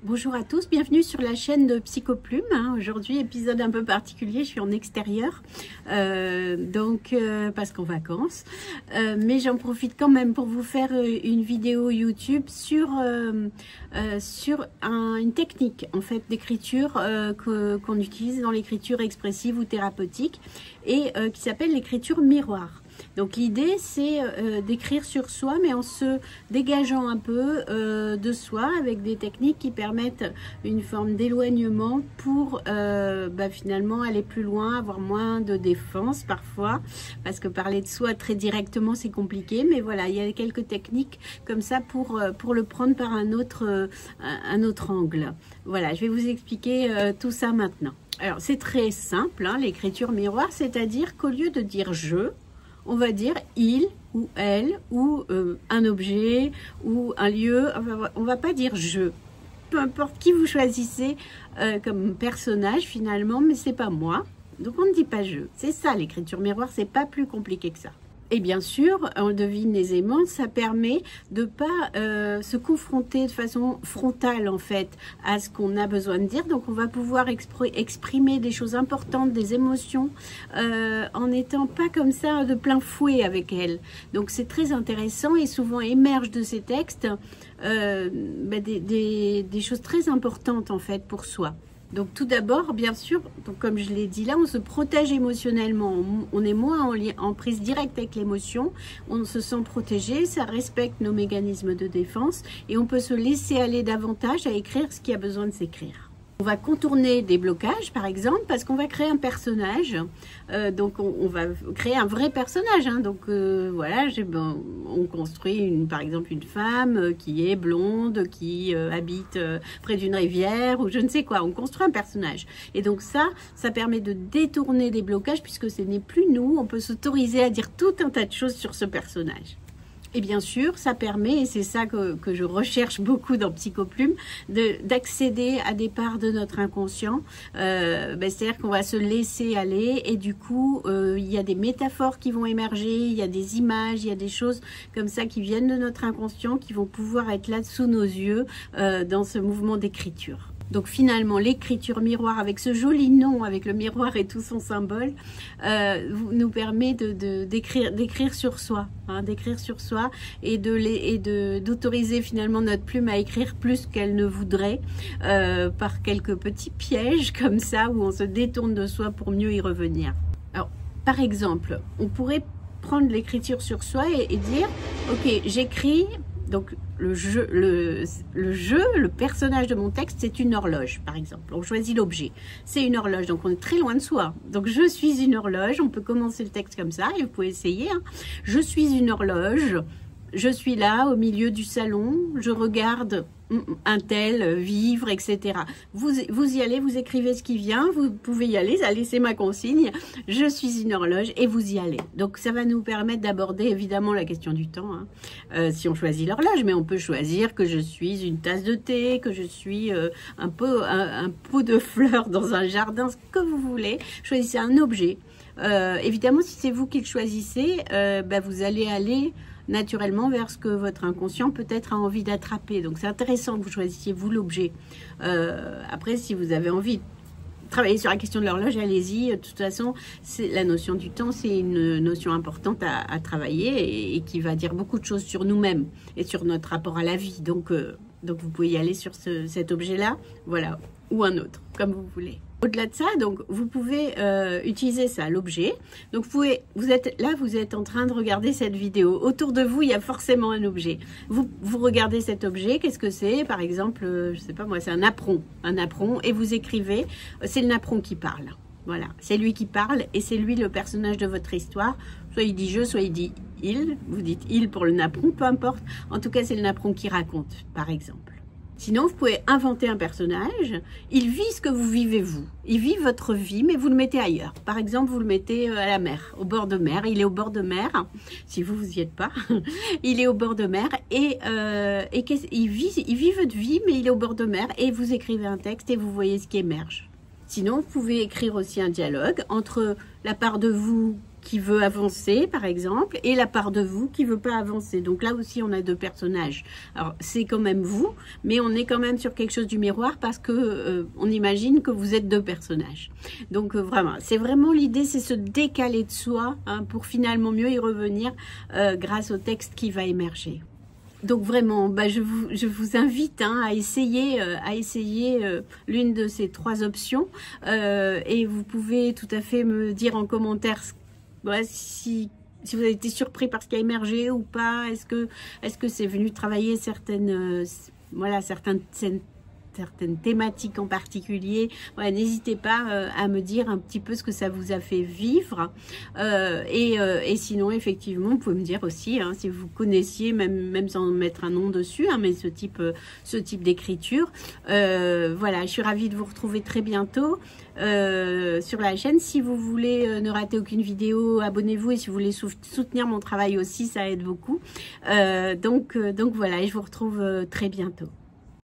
Bonjour à tous, bienvenue sur la chaîne de Psychoplume. Aujourd'hui, épisode un peu particulier, je suis en extérieur, parce qu'en vacances. Mais j'en profite quand même pour vous faire une vidéo YouTube sur une technique en fait d'écriture qu'on utilise dans l'écriture expressive ou thérapeutique et qui s'appelle l'écriture miroir. Donc l'idée c'est d'écrire sur soi mais en se dégageant un peu de soi avec des techniques qui permettent une forme d'éloignement pour finalement aller plus loin, avoir moins de défense parfois, parce que parler de soi très directement c'est compliqué, mais voilà, il y a quelques techniques comme ça pour le prendre par un autre angle. Voilà, je vais vous expliquer tout ça maintenant. Alors c'est très simple, l'écriture miroir, c'est-à-dire qu'au lieu de dire je, on va dire il ou elle ou un objet ou un lieu. On va pas dire je. Peu importe qui vous choisissez comme personnage finalement, mais c'est pas moi. Donc on ne dit pas je. C'est ça l'écriture miroir, c'est pas plus compliqué que ça. Et bien sûr, on le devine aisément, ça permet de pas se confronter de façon frontale en fait à ce qu'on a besoin de dire. Donc on va pouvoir exprimer des choses importantes, des émotions, en n'étant pas comme ça de plein fouet avec elles. Donc c'est très intéressant et souvent émergent de ces textes des choses très importantes en fait pour soi. Donc tout d'abord, bien sûr, donc comme je l'ai dit là, on se protège émotionnellement, on est moins en prise directe avec l'émotion, on se sent protégé, ça respecte nos mécanismes de défense et on peut se laisser aller davantage à écrire ce qui a besoin de s'écrire. On va contourner des blocages, par exemple, parce qu'on va créer un personnage. Donc, on va créer un vrai personnage. Donc, voilà, on construit, par exemple, une femme qui est blonde, qui habite près d'une rivière, ou je ne sais quoi. On construit un personnage. Et donc, ça permet de détourner des blocages, puisque ce n'est plus nous. On peut s'autoriser à dire tout un tas de choses sur ce personnage. Et bien sûr, ça permet, et c'est ça que je recherche beaucoup dans Psychoplume, d'accéder à des parts de notre inconscient. C'est-à-dire qu'on va se laisser aller et du coup, il y a des métaphores qui vont émerger, il y a des images, il y a des choses comme ça qui viennent de notre inconscient qui vont pouvoir être là sous nos yeux dans ce mouvement d'écriture. Donc finalement, l'écriture miroir, avec ce joli nom, avec le miroir et tout son symbole, nous permet d'écrire sur soi, d'écrire sur soi et d'autoriser finalement notre plume à écrire plus qu'elle ne voudrait, par quelques petits pièges comme ça, où on se détourne de soi pour mieux y revenir. Alors, par exemple, on pourrait prendre l'écriture sur soi et dire, ok, j'écris. Donc le personnage de mon texte, c'est une horloge, par exemple. On choisit l'objet. C'est une horloge, donc on est très loin de soi. Donc je suis une horloge, on peut commencer le texte comme ça, et vous pouvez essayer. Je suis une horloge, je suis là au milieu du salon, je regarde un tel vivre, etc. Vous y allez, vous écrivez ce qui vient, vous pouvez y aller, ça laissez ma consigne, je suis une horloge et vous y allez. Donc ça va nous permettre d'aborder évidemment la question du temps, si on choisit l'horloge, mais on peut choisir que je suis une tasse de thé, que je suis un pot de fleurs dans un jardin, ce que vous voulez. Choisissez un objet. Évidemment, si c'est vous qui le choisissez, vous allez aller naturellement vers ce que votre inconscient peut-être a envie d'attraper. Donc c'est intéressant que vous choisissiez vous l'objet. Après, si vous avez envie de travailler sur la question de l'horloge, allez-y. De toute façon, la notion du temps, c'est une notion importante à travailler et qui va dire beaucoup de choses sur nous-mêmes et sur notre rapport à la vie. Donc vous pouvez y aller sur cet objet-là, voilà, ou un autre, comme vous voulez. Au-delà de ça, donc vous pouvez utiliser ça, l'objet. Donc vous êtes en train de regarder cette vidéo. Autour de vous, il y a forcément un objet. Vous regardez cet objet, qu'est-ce que c'est? Par exemple, je sais pas moi, c'est un napperon. Un napperon, et vous écrivez, c'est le napperon qui parle. Voilà, c'est lui qui parle et c'est lui le personnage de votre histoire. Soit il dit je, soit il dit il. Vous dites il pour le napperon, peu importe. En tout cas, c'est le napperon qui raconte, par exemple. Sinon, vous pouvez inventer un personnage. Il vit ce que vous vivez vous. Il vit votre vie, mais vous le mettez ailleurs. Par exemple, vous le mettez à la mer, au bord de mer. Il est au bord de mer, si vous y êtes pas. Il est au bord de mer et il vit votre vie, mais il est au bord de mer. Et vous écrivez un texte et vous voyez ce qui émerge. Sinon, vous pouvez écrire aussi un dialogue entre la part de vous qui veut avancer, par exemple, et la part de vous qui veut pas avancer. Donc là aussi, on a deux personnages. Alors, c'est quand même vous, mais on est quand même sur quelque chose du miroir parce que on imagine que vous êtes deux personnages. Donc vraiment, c'est vraiment l'idée, c'est se décaler de soi hein, pour finalement mieux y revenir grâce au texte qui va émerger. Donc vraiment, bah, je vous invite hein, à essayer l'une de ces trois options et vous pouvez tout à fait me dire en commentaire ouais, si vous avez été surpris par ce qui a émergé ou pas. Est-ce que c'est venu travailler certaines thématiques en particulier. Ouais, n'hésitez pas à me dire un petit peu ce que ça vous a fait vivre. Et sinon, effectivement, vous pouvez me dire aussi hein, si vous connaissiez, même sans mettre un nom dessus, hein, mais ce type d'écriture. Voilà, je suis ravie de vous retrouver très bientôt sur la chaîne. Si vous voulez ne rater aucune vidéo, abonnez-vous et si vous voulez soutenir mon travail aussi, ça aide beaucoup. Donc voilà, je vous retrouve très bientôt.